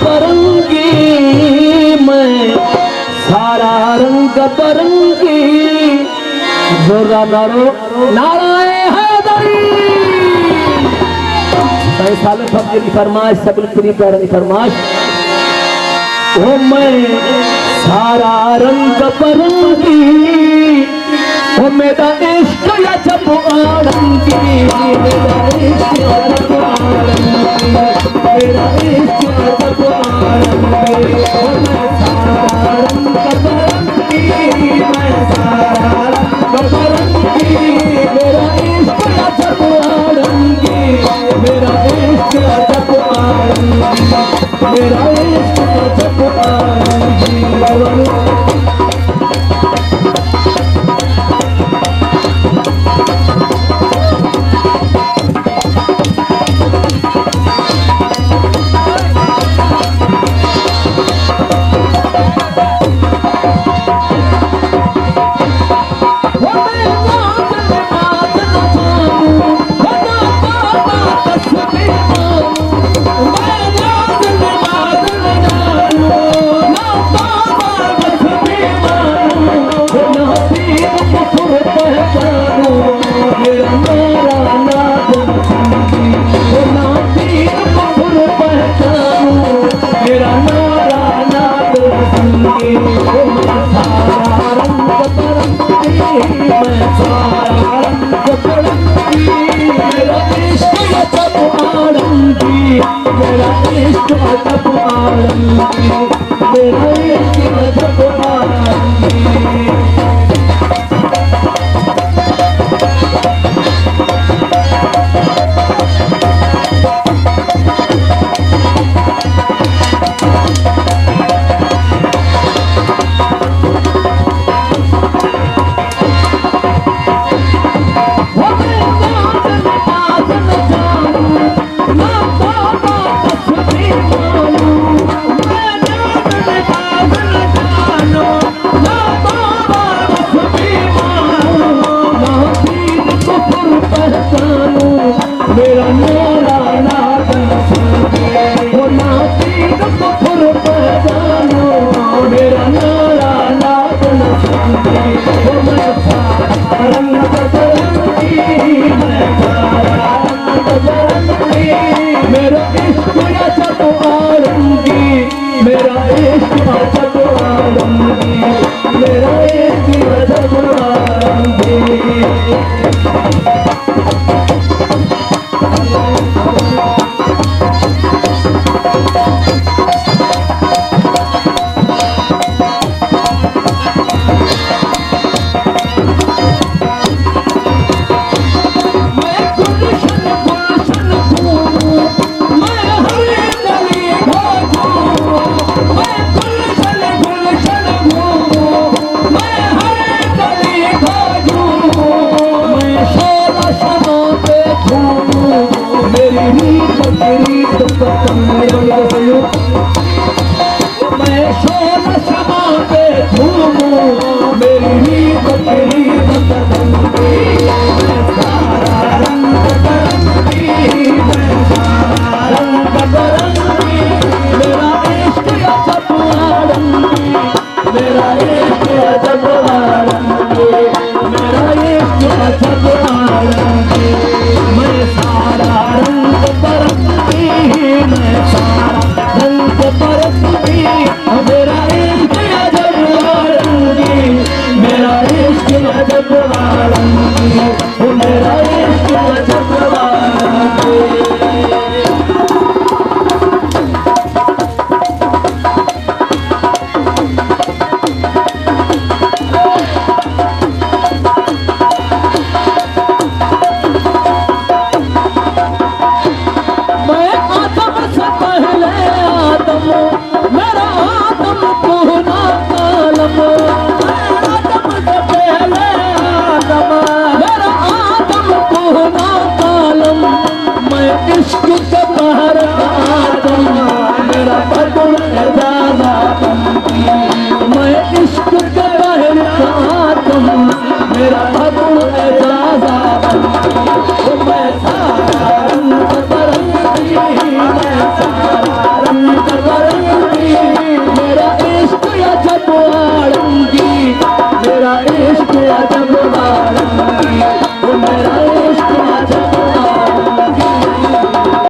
बरंगी, मैं सारा रंग बरंगी। जोरदारो नाराए हैदरी। साल फब्जे की फरमाइश सबल फ्री पैर की फरमाइश। ओ मैं सारा रंग बरंगी, ओ मेरा इश्क अजब आरंगी, मेरा इश्क अजब आरंगी, मेरा इश्क अजब आरंगी। ओ मैं सारा रंग बरंगी, मैं सारा रंग बरंगी, मेरा इश्क अजब आरंगी, मेरा इश्क अजब आरंगी, मेरा इश्क अजब आरंगी। मेरा इश्क अजब आरंगी, मेरा इश्क अजब आरंगी। मेरा नारा नादन संगे, वो नाती कफर पहचानो, मेरा नारा नादन संगे। वो मैं सारा रंग बरंगी, मैं सारा रंग बरंगी, मेरा इश्क अजब आरंगी, मेरा इश्क अजब आरंगी, मेरा इश्क अजब आरंगी। मेरी रीत पसंद